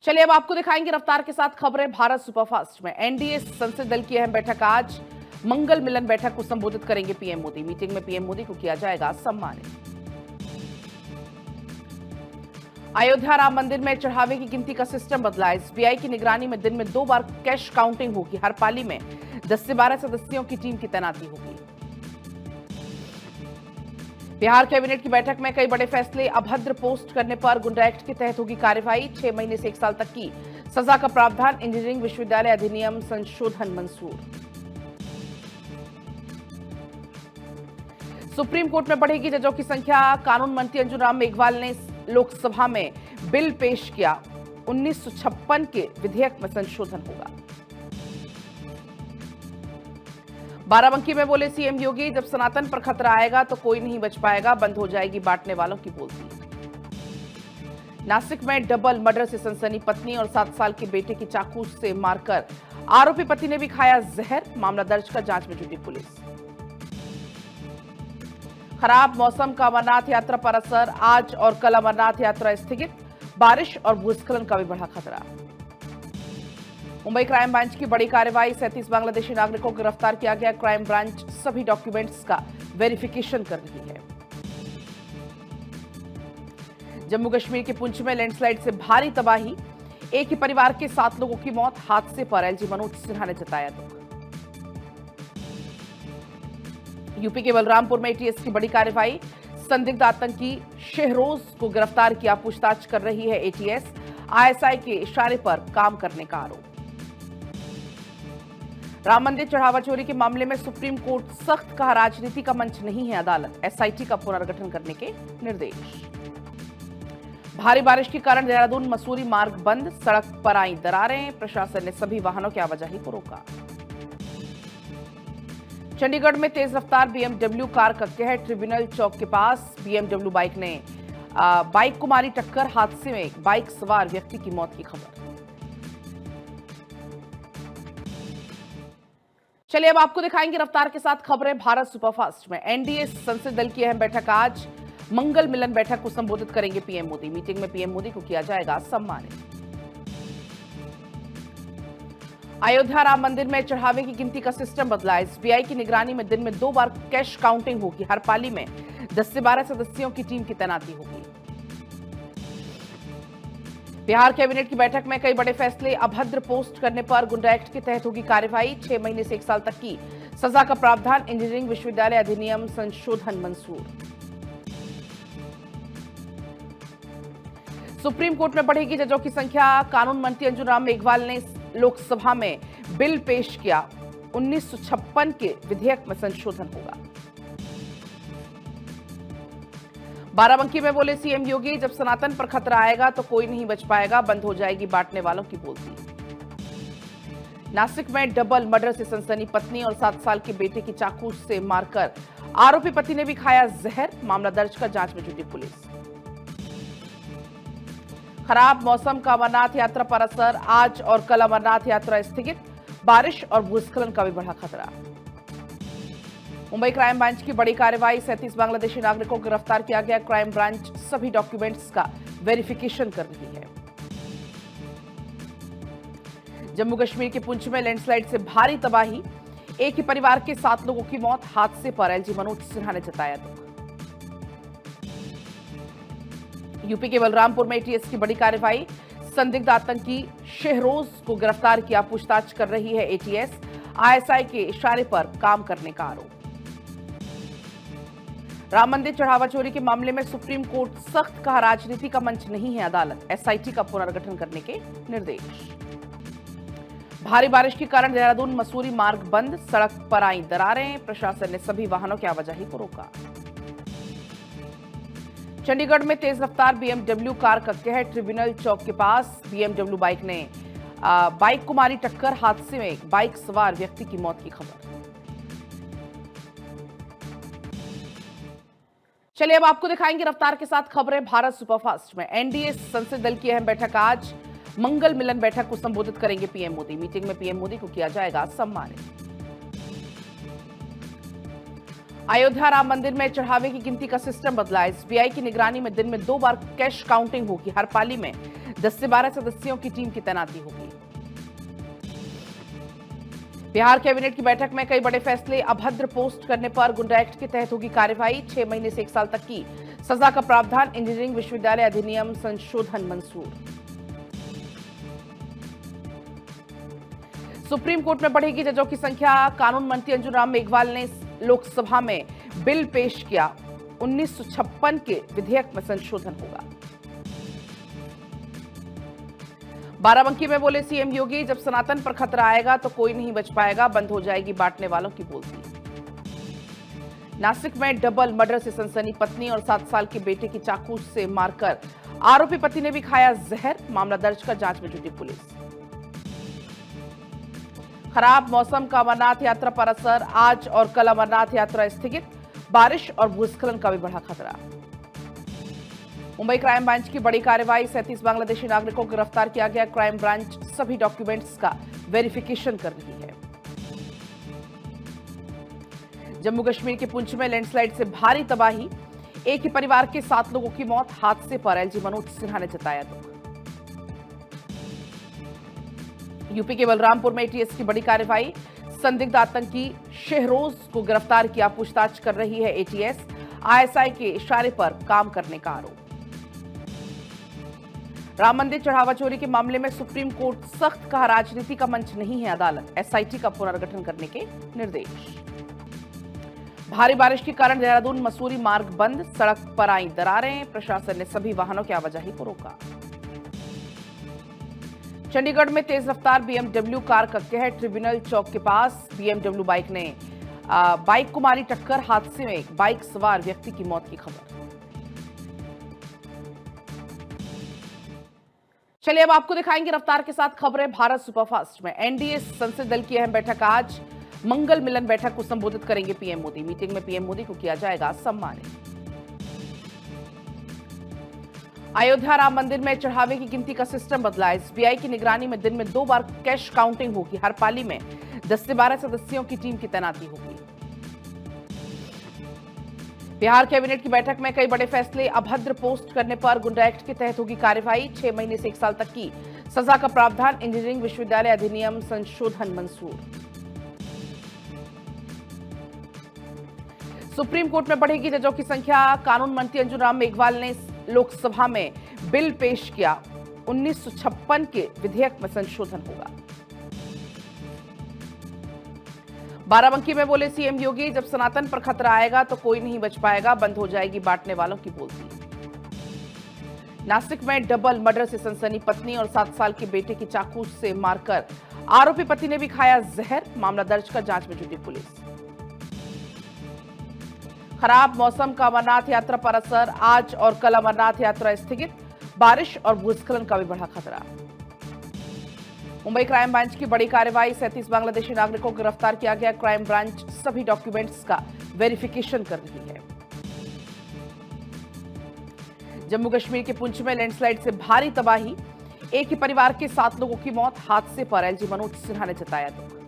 चलिए अब आपको दिखाएंगे रफ्तार के साथ खबरें भारत सुपरफास्ट में। एनडीए संसदीय दल की अहम बैठक आज। मंगल मिलन बैठक को संबोधित करेंगे पीएम मोदी। मीटिंग में पीएम मोदी को किया जाएगा सम्मानित। अयोध्या राम मंदिर में चढ़ावे की गिनती का सिस्टम बदला। एसबीआई की निगरानी में दिन में 2 बार कैश काउंटिंग होगी। हर पाली में 10 से 12 सदस्यों की टीम की तैनाती होगी। बिहार कैबिनेट की बैठक में कई बड़े फैसले। अभद्र पोस्ट करने पर गुंडा एक्ट के तहत होगी कार्रवाई। 6 महीने से 1 साल तक की सजा का प्रावधान। इंजीनियरिंग विश्वविद्यालय अधिनियम संशोधन मंजूर। सुप्रीम कोर्ट में बढ़ेगी जजों की संख्या। कानून मंत्री अर्जुन राम मेघवाल ने लोकसभा में बिल पेश किया। 1956 के विधेयक में संशोधन होगा। बाराबंकी में बोले सीएम योगी, जब सनातन पर खतरा आएगा तो कोई नहीं बच पाएगा, बंद हो जाएगी बांटने वालों की बोलती। नासिक में डबल मर्डर से सनसनी। पत्नी और 7 साल के बेटे की चाकू से मारकर आरोपी पति ने भी खाया जहर। मामला दर्ज कर जांच में जुटी पुलिस। खराब मौसम का अमरनाथ यात्रा पर असर। आज और कल अमरनाथ यात्रा स्थगित। बारिश और भूस्खलन का भी बढ़ा खतरा। मुंबई क्राइम ब्रांच की बड़ी कार्रवाई। 37 बांग्लादेशी नागरिकों को गिरफ्तार किया गया। क्राइम ब्रांच सभी डॉक्यूमेंट्स का वेरिफिकेशन कर रही है। जम्मू कश्मीर के पुंछ में लैंडस्लाइड से भारी तबाही। एक ही परिवार के 7 लोगों की मौत। हादसे पर एलजी मनोज सिन्हा ने जताया दुख। यूपी के बलरामपुर में एटीएस की बड़ी कार्रवाई। संदिग्ध आतंकी शहरोज को गिरफ्तार किया। पूछताछ कर रही है एटीएस। आईएसआई के इशारे पर काम करने का आरोप। राम मंदिर चढ़ावा चोरी के मामले में सुप्रीम कोर्ट सख्त कहा, राजनीति का मंच नहीं है अदालत। एसआईटी का पुनर्गठन करने के निर्देश। भारी बारिश के कारण देहरादून मसूरी मार्ग बंद। सड़क पर आई दरारें। प्रशासन ने सभी वाहनों की आवाजाही को रोका। चंडीगढ़ में तेज रफ्तार बीएमडब्ल्यू कार का कहर। ट्रिब्यूनल चौक के पास बीएमडब्ल्यू बाइक ने बाइक को मारी टक्कर। हादसे में बाइक सवार व्यक्ति की मौत की खबर। चलिए अब आपको दिखाएंगे रफ्तार के साथ खबरें भारत सुपरफास्ट में। एनडीए संसदीय दल की अहम बैठक आज। मंगल मिलन बैठक को संबोधित करेंगे पीएम मोदी। मीटिंग में पीएम मोदी को किया जाएगा सम्मानित। अयोध्या राम मंदिर में चढ़ावे की गिनती का सिस्टम बदला। एसबीआई की निगरानी में दिन में 2 बार कैश काउंटिंग होगी। हर पाली में 10 से 12 सदस्यों की टीम की तैनाती होगी। बिहार कैबिनेट की बैठक में कई बड़े फैसले। अभद्र पोस्ट करने पर गुंडा एक्ट के तहत होगी कार्रवाई। 6 महीने से 1 साल तक की सजा का प्रावधान। इंजीनियरिंग विश्वविद्यालय अधिनियम संशोधन मंजूर। सुप्रीम कोर्ट में बढ़ेगी जजों की संख्या। कानून मंत्री अर्जुन राम मेघवाल ने लोकसभा में बिल पेश किया। 1956 के विधेयक में संशोधन होगा। बाराबंकी में बोले सीएम योगी, जब सनातन पर खतरा आएगा तो कोई नहीं बच पाएगा, बंद हो जाएगी बांटने वालों की बोलती। नासिक में डबल मर्डर से सनसनी। पत्नी और 7 साल के बेटे की चाकू से मारकर आरोपी पति ने भी खाया जहर। मामला दर्ज कर जांच में जुटी पुलिस। खराब मौसम का अमरनाथ यात्रा पर असर। आज और कल अमरनाथ यात्रा स्थगित। बारिश और भूस्खलन का भी बढ़ा खतरा। मुंबई क्राइम ब्रांच की बड़ी कार्रवाई। 37 बांग्लादेशी नागरिकों को गिरफ्तार किया गया। क्राइम ब्रांच सभी डॉक्यूमेंट्स का वेरिफिकेशन कर रही है। जम्मू कश्मीर के पुंछ में लैंडस्लाइड से भारी तबाही। एक ही परिवार के 7 लोगों की मौत। हादसे पर एलजी मनोज सिन्हा ने जताया दुख। यूपी के बलरामपुर में एटीएस की बड़ी कार्रवाई। संदिग्ध आतंकी शहरोज को गिरफ्तार किया। पूछताछ कर रही है एटीएस। आईएसआई के इशारे पर काम करने का आरोप। राम मंदिर चढ़ावा चोरी के मामले में सुप्रीम कोर्ट सख्त कहा, राजनीति का मंच नहीं है अदालत। एसआईटी का पुनर्गठन करने के निर्देश। भारी बारिश के कारण देहरादून मसूरी मार्ग बंद। सड़क पर आई दरारें। प्रशासन ने सभी वाहनों की आवाजाही को रोका। चंडीगढ़ में तेज रफ्तार बीएमडब्ल्यू कार का कहर। ट्रिब्यूनल चौक के पास बीएमडब्ल्यू बाइक ने बाइक को मारी टक्कर। हादसे में बाइक सवार व्यक्ति की मौत की खबर। चलिए अब आपको दिखाएंगे रफ्तार के साथ खबरें भारत सुपरफास्ट में। एनडीए संसदीय दल की अहम बैठक आज। मंगल मिलन बैठक को संबोधित करेंगे पीएम मोदी। मीटिंग में पीएम मोदी को किया जाएगा सम्मानित। अयोध्या राम मंदिर में चढ़ावे की गिनती का सिस्टम बदला। एसबीआई की निगरानी में दिन में 2 बार कैश काउंटिंग होगी। हर पाली में 10 से 12 सदस्यों की टीम की तैनाती होगी। बिहार कैबिनेट की बैठक में कई बड़े फैसले। अभद्र पोस्ट करने पर गुंडा एक्ट के तहत होगी कार्रवाई। 6 महीने से 1 साल तक की सजा का प्रावधान। इंजीनियरिंग विश्वविद्यालय अधिनियम संशोधन मंजूर। सुप्रीम कोर्ट में बढ़ेगी जजों की संख्या। कानून मंत्री अंजुम राम मेघवाल ने लोकसभा में बिल पेश किया। 1956 के विधेयक में संशोधन होगा। बाराबंकी में बोले सीएम योगी, जब सनातन पर खतरा आएगा तो कोई नहीं बच पाएगा, बंद हो जाएगी बांटने वालों की बोलती। नासिक में डबल मर्डर से सनसनी। पत्नी और 7 साल के बेटे की चाकू से मारकर आरोपी पति ने भी खाया जहर। मामला दर्ज कर जांच में जुटी पुलिस। खराब मौसम का अमरनाथ यात्रा पर असर। आज और कल अमरनाथ यात्रा स्थगित। बारिश और भूस्खलन का भी बढ़ा खतरा। मुंबई क्राइम ब्रांच की बड़ी कार्रवाई। 37 बांग्लादेशी नागरिकों को गिरफ्तार किया गया। क्राइम ब्रांच सभी डॉक्यूमेंट्स का वेरिफिकेशन कर रही है। जम्मू कश्मीर के पुंछ में लैंडस्लाइड से भारी तबाही। एक ही परिवार के 7 लोगों की मौत। हादसे पर एलजी मनोज सिन्हा ने जताया दुख। यूपी के बलरामपुर में एटीएस की बड़ी कार्रवाई। संदिग्ध आतंकी शहरोज को गिरफ्तार किया। पूछताछ कर रही है एटीएस। आईएसआई के इशारे पर काम करने का आरोप। राम मंदिर चढ़ावा चोरी के मामले में सुप्रीम कोर्ट सख्त कहा, राजनीति का मंच नहीं है अदालत। एसआईटी का पुनर्गठन करने के निर्देश। भारी बारिश के कारण देहरादून मसूरी मार्ग बंद। सड़क पर आई दरारें। प्रशासन ने सभी वाहनों की आवाजाही को रोका। चंडीगढ़ में तेज रफ्तार बीएमडब्ल्यू कार का कहर। ट्रिब्यूनल चौक के पास बीएमडब्ल्यू बाइक ने बाइक को मारी टक्कर। हादसे में एक बाइक सवार व्यक्ति की मौत की खबर। चलिए अब आपको दिखाएंगे रफ्तार के साथ खबरें भारत सुपरफास्ट में। एनडीए संसदीय दल की अहम बैठक आज। मंगल मिलन बैठक को संबोधित करेंगे पीएम मोदी। मीटिंग में पीएम मोदी को किया जाएगा सम्मानित। अयोध्या राम मंदिर में चढ़ावे की गिनती का सिस्टम बदला। एसबीआई की निगरानी में दिन में 2 बार कैश काउंटिंग होगी। हर पाली में 10 से 12 सदस्यों की टीम की तैनाती होगी। बिहार कैबिनेट की बैठक में कई बड़े फैसले। अभद्र पोस्ट करने पर गुंडा एक्ट के तहत होगी कार्रवाई। 6 महीने से 1 साल तक की सजा का प्रावधान। इंजीनियरिंग विश्वविद्यालय अधिनियम संशोधन मंजूर। सुप्रीम कोर्ट में बढ़ेगी जजों की संख्या। कानून मंत्री अंजुम राम मेघवाल ने लोकसभा में बिल पेश किया। 1956 के विधेयक में संशोधन होगा। बाराबंकी में बोले सीएम योगी, जब सनातन पर खतरा आएगा तो कोई नहीं बच पाएगा, बंद हो जाएगी बांटने वालों की बोलती। नासिक में डबल मर्डर से सनसनी। पत्नी और 7 साल के बेटे की चाकू से मारकर आरोपी पति ने भी खाया जहर। मामला दर्ज कर जांच में जुटी पुलिस। खराब मौसम का अमरनाथ यात्रा पर असर। आज और कल अमरनाथ यात्रा स्थगित। बारिश और भूस्खलन का भी बढ़ा खतरा। मुंबई क्राइम ब्रांच की बड़ी कार्रवाई। 37 बांग्लादेशी नागरिकों को गिरफ्तार किया गया। क्राइम ब्रांच सभी डॉक्यूमेंट्स का वेरिफिकेशन कर रही है। जम्मू कश्मीर के पुंछ में लैंडस्लाइड से भारी तबाही। एक ही परिवार के 7 लोगों की मौत। हादसे पर एलजी मनोज सिन्हा ने जताया दुख।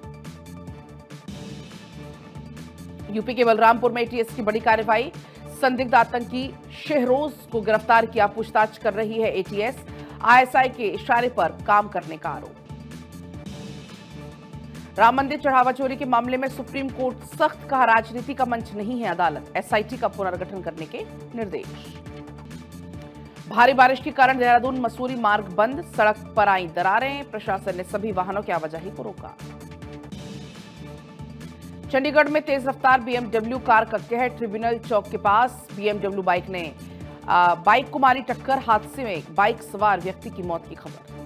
यूपी के बलरामपुर में एटीएस की बड़ी कार्रवाई। संदिग्ध आतंकी शहरोज को गिरफ्तार किया। पूछताछ कर रही है एटीएस। आईएसआई के इशारे पर काम करने का आरोप। राम मंदिर चढ़ावा चोरी के मामले में सुप्रीम कोर्ट सख्त कहा, राजनीति का मंच नहीं है अदालत। एसआईटी का पुनर्गठन करने के निर्देश। भारी बारिश के कारण देहरादून मसूरी मार्ग बंद। सड़क पर आई दरारें। प्रशासन ने सभी वाहनों की आवाजाही को रोका। चंडीगढ़ में तेज रफ्तार बीएमडब्ल्यू कार का कहर। ट्रिब्यूनल चौक के पास बीएमडब्ल्यू बाइक ने बाइक को मारी टक्कर। हादसे में एक बाइक सवार व्यक्ति की मौत की खबर।